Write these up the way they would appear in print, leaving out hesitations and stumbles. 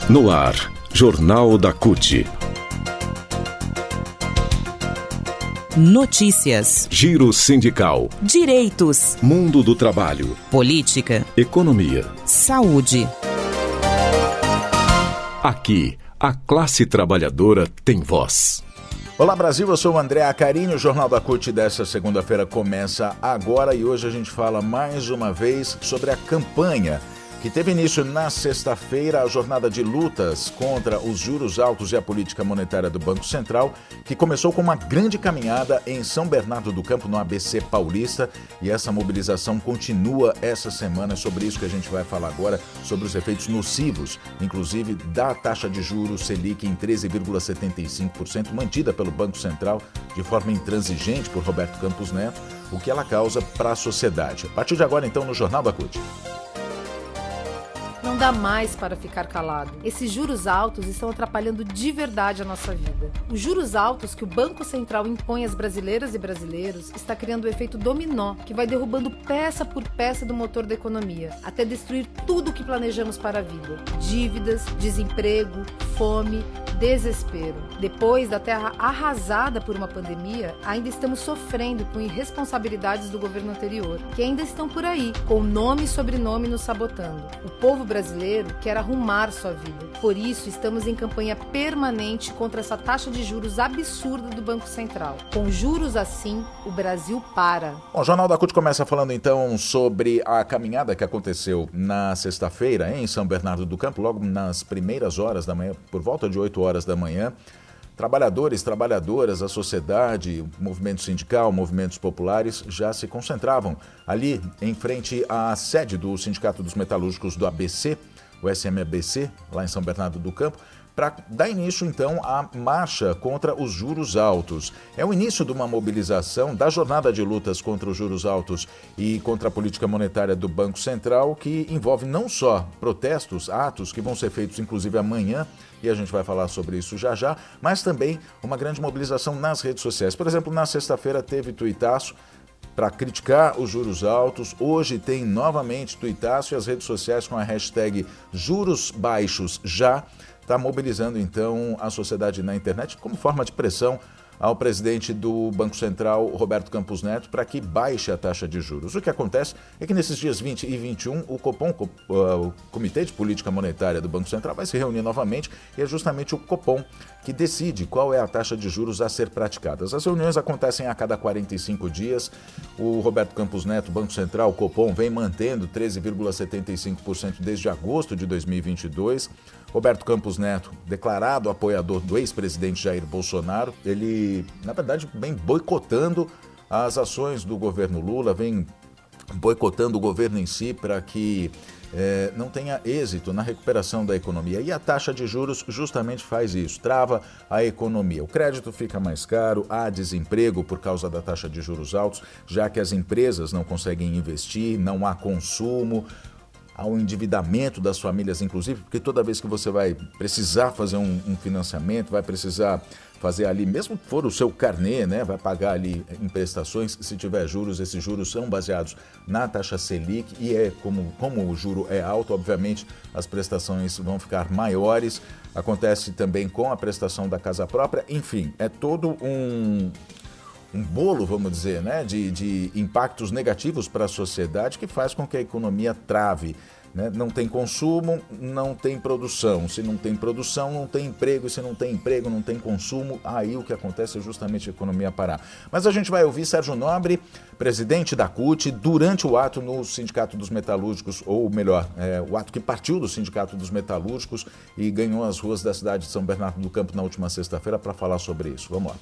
No ar, Jornal da CUT. Notícias, Giro sindical, direitos, mundo do trabalho, política, economia, saúde. Aqui, a classe trabalhadora tem voz. Olá Brasil, eu sou o André Acarini, o Jornal da CUT dessa segunda-feira começa agora e hoje a gente fala mais uma vez sobre a campanha que teve início na sexta-feira, a jornada de lutas contra os juros altos e a política monetária do Banco Central, que começou com uma grande caminhada em São Bernardo do Campo, no ABC Paulista, e essa mobilização continua essa semana. Sobre isso que a gente vai falar agora, sobre os efeitos nocivos, inclusive da taxa de juros Selic em 13,75%, mantida pelo Banco Central de forma intransigente por Roberto Campos Neto, o que ela causa para a sociedade. A partir de agora, então, no Jornal da CUT. Não dá mais para ficar calado. Esses juros altos estão atrapalhando de verdade a nossa vida. Os juros altos que o Banco Central impõe às brasileiras e brasileiros está criando um efeito dominó que vai derrubando peça por peça do motor da economia, até destruir tudo o que planejamos para a vida. Dívidas, desemprego, fome, desespero. Depois da terra arrasada por uma pandemia, ainda estamos sofrendo com irresponsabilidades do governo anterior, que ainda estão por aí, com nome e sobrenome nos sabotando. O povo brasileiro quer arrumar sua vida. Por isso, estamos em campanha permanente contra essa taxa de juros absurda do Banco Central. Com juros assim, o Brasil para. Bom, o Jornal da CUT começa falando então sobre a caminhada que aconteceu na sexta-feira em São Bernardo do Campo, logo nas primeiras horas da manhã, por volta de 8 horas da manhã. Trabalhadores, trabalhadoras, a sociedade, o movimento sindical, movimentos populares já se concentravam ali em frente à sede do Sindicato dos Metalúrgicos do ABC, o SMABC, lá em São Bernardo do Campo, para dar início, então, à marcha contra os juros altos. É o início de uma mobilização da jornada de lutas contra os juros altos e contra a política monetária do Banco Central, que envolve não só protestos, atos que vão ser feitos, inclusive, amanhã, e a gente vai falar sobre isso já já, mas também uma grande mobilização nas redes sociais. Por exemplo, na sexta-feira teve tuitaço para criticar os juros altos. Hoje tem novamente tuitaço e as redes sociais com a hashtag juros baixos já está mobilizando então a sociedade na internet como forma de pressão ao presidente do Banco Central, Roberto Campos Neto, para que baixe a taxa de juros. O que acontece é que nesses dias 20 e 21, o Copom, o Comitê de Política Monetária do Banco Central, vai se reunir novamente e é justamente o Copom que decide qual é a taxa de juros a ser praticada. As reuniões acontecem a cada 45 dias. O Roberto Campos Neto, Banco Central, o Copom, vem mantendo 13,75% desde agosto de 2022. Roberto Campos Neto, declarado apoiador do ex-presidente Jair Bolsonaro, ele, na verdade, vem boicotando as ações do governo Lula, vem boicotando o governo em si para que não tenha êxito na recuperação da economia. E a taxa de juros justamente faz isso, trava a economia. O crédito fica mais caro, há desemprego por causa da taxa de juros altos, já que as empresas não conseguem investir, não há consumo, ao endividamento das famílias, inclusive, porque toda vez que você vai precisar fazer um financiamento, vai precisar fazer ali, mesmo que for o seu carnê, né, vai pagar ali em prestações, se tiver juros, esses juros são baseados na taxa Selic e como o juro é alto, obviamente as prestações vão ficar maiores. Acontece também com a prestação da casa própria, enfim, é todo um bolo, vamos dizer, né, de impactos negativos para a sociedade que faz com que a economia trave, né? Não tem consumo, não tem produção. Se não tem produção, não tem emprego. E se não tem emprego, não tem consumo. Aí o que acontece é justamente a economia parar. Mas a gente vai ouvir Sérgio Nobre, presidente da CUT, durante o ato no Sindicato dos Metalúrgicos, ou melhor, o ato que partiu do Sindicato dos Metalúrgicos e ganhou as ruas da cidade de São Bernardo do Campo na última sexta-feira para falar sobre isso. Vamos lá.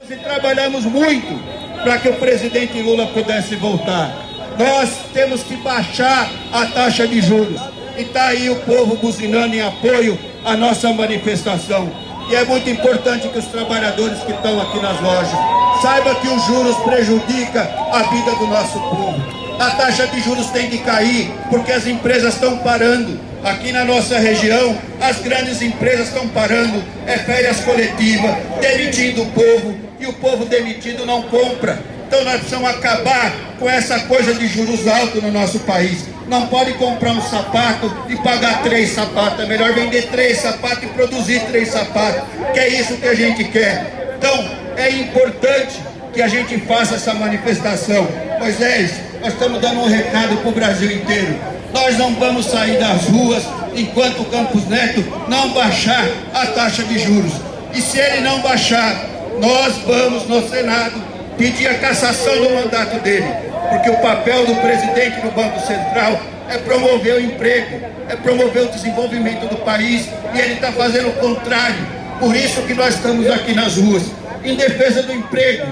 E trabalhamos muito para que o presidente Lula pudesse voltar. Nós temos que baixar a taxa de juros. E está aí o povo buzinando em apoio à nossa manifestação. E é muito importante que os trabalhadores que estão aqui nas lojas saibam que os juros prejudicam a vida do nosso povo. A taxa de juros tem que cair porque as empresas estão parando. Aqui na nossa região, as grandes empresas estão parando, férias coletivas, demitindo o povo, e o povo demitido não compra. Então nós precisamos acabar com essa coisa de juros altos no nosso país. Não pode comprar um sapato e pagar 3 sapatos. É melhor vender 3 sapatos e produzir 3 sapatos, que é isso que a gente quer. Então é importante que a gente faça essa manifestação. Moisés, nós estamos dando um recado para o Brasil inteiro. Nós não vamos sair das ruas enquanto o Campos Neto não baixar a taxa de juros. E se ele não baixar, nós vamos no Senado pedir a cassação do mandato dele, porque o papel do presidente do Banco Central é promover o emprego, é promover o desenvolvimento do país, e ele está fazendo o contrário. Por isso que nós estamos aqui nas ruas, em defesa do emprego,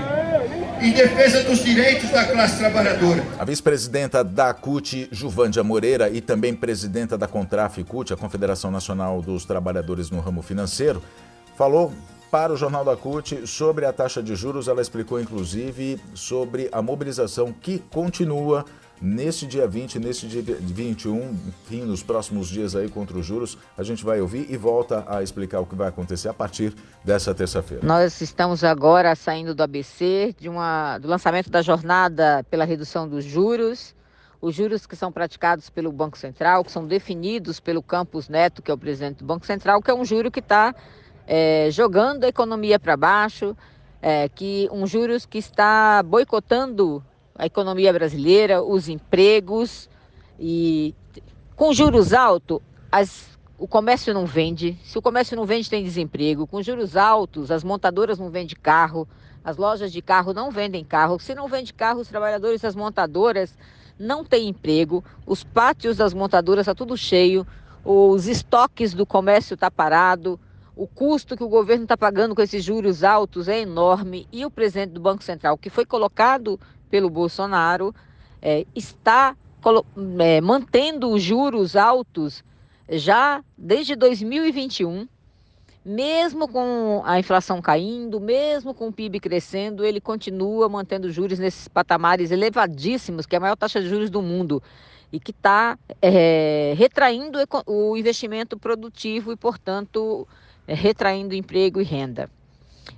em defesa dos direitos da classe trabalhadora. A vice-presidenta da CUT, Juvândia Moreira, e também presidenta da Contraf-CUT, a Confederação Nacional dos Trabalhadores no Ramo Financeiro, falou para o Jornal da CUT sobre a taxa de juros. Ela explicou, inclusive, sobre a mobilização que continua neste dia 20, neste dia 21, enfim, nos próximos dias aí contra os juros. A gente vai ouvir e volta a explicar o que vai acontecer a partir dessa terça-feira. Nós estamos agora saindo do ABC, do lançamento da jornada pela redução dos juros. Os juros que são praticados pelo Banco Central, que são definidos pelo Campos Neto, que é o presidente do Banco Central, que é um juro que está jogando a economia para baixo, juros que está boicotando a economia brasileira, os empregos. E com juros altos, o comércio não vende. Se o comércio não vende, tem desemprego. Com juros altos, as montadoras não vendem carro, as lojas de carro não vendem carro. Se não vende carro, os trabalhadores das montadoras não têm emprego, os pátios das montadoras estão tudo cheio, os estoques do comércio estão parados. O custo que o governo está pagando com esses juros altos é enorme, e o presidente do Banco Central, que foi colocado pelo Bolsonaro, está mantendo os juros altos já desde 2021. Mesmo com a inflação caindo, mesmo com o PIB crescendo, ele continua mantendo juros nesses patamares elevadíssimos, que é a maior taxa de juros do mundo, e que está retraindo o investimento produtivo e, portanto, retraindo emprego e renda.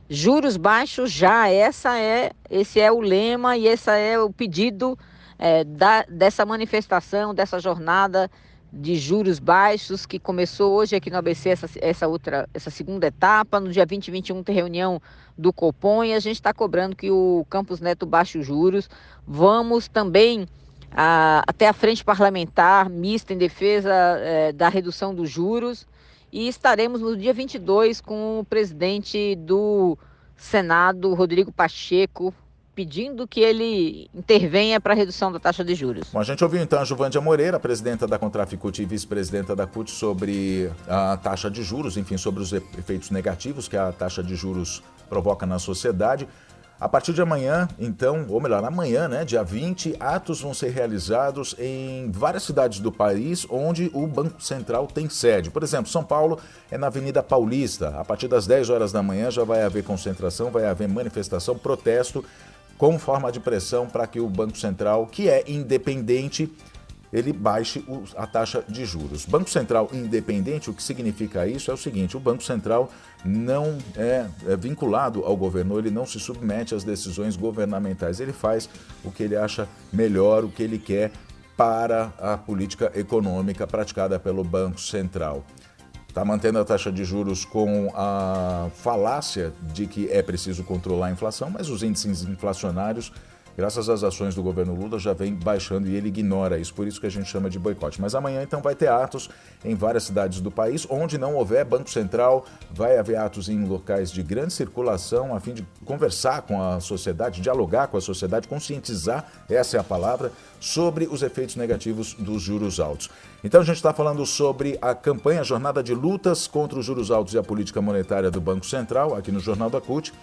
Juros baixos já, esse é o lema e esse é o pedido dessa manifestação, dessa jornada de juros baixos, que começou hoje aqui no ABC, essa segunda etapa. No dia 20 e 21 tem reunião do Copom, e a gente está cobrando que o Campos Neto baixe os juros. Vamos também até a frente parlamentar mista em defesa da redução dos juros, e estaremos no dia 22 com o presidente do Senado, Rodrigo Pacheco, pedindo que ele intervenha para a redução da taxa de juros. Bom, a gente ouviu então a Juvândia Moreira, presidenta da Contraf-CUT e vice-presidenta da CUT, sobre a taxa de juros, enfim, sobre os efeitos negativos que a taxa de juros provoca na sociedade. A partir de amanhã, então, ou melhor, amanhã, né, dia 20, atos vão ser realizados em várias cidades do país onde o Banco Central tem sede. Por exemplo, São Paulo é na Avenida Paulista. A partir das 10 horas da manhã já vai haver concentração, vai haver manifestação, protesto, como forma de pressão para que o Banco Central, que é independente, ele baixe a taxa de juros. Banco Central independente, o que significa isso é o seguinte: o Banco Central não é vinculado ao governo, ele não se submete às decisões governamentais, ele faz o que ele acha melhor, o que ele quer para a política econômica praticada pelo Banco Central. Está mantendo a taxa de juros com a falácia de que é preciso controlar a inflação, mas os índices inflacionários, graças às ações do governo Lula, já vem baixando e ele ignora isso, por isso que a gente chama de boicote. Mas amanhã, então, vai ter atos em várias cidades do país. Onde não houver Banco Central, vai haver atos em locais de grande circulação, a fim de conversar com a sociedade, dialogar com a sociedade, conscientizar, essa é a palavra, sobre os efeitos negativos dos juros altos. Então, a gente está falando sobre a campanha Jornada de Lutas contra os Juros Altos e a Política Monetária do Banco Central, aqui no Jornal da CUT.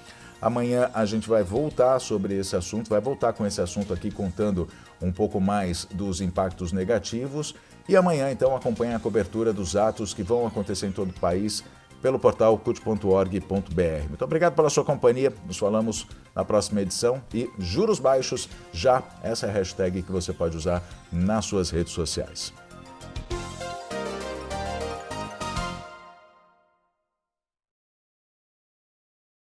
Amanhã a gente vai voltar sobre esse assunto, vai voltar com esse assunto aqui, contando um pouco mais dos impactos negativos. E amanhã, então, acompanhe a cobertura dos atos que vão acontecer em todo o país pelo portal cut.org.br. Muito obrigado pela sua companhia, nos falamos na próxima edição. E juros baixos já, essa é a hashtag que você pode usar nas suas redes sociais.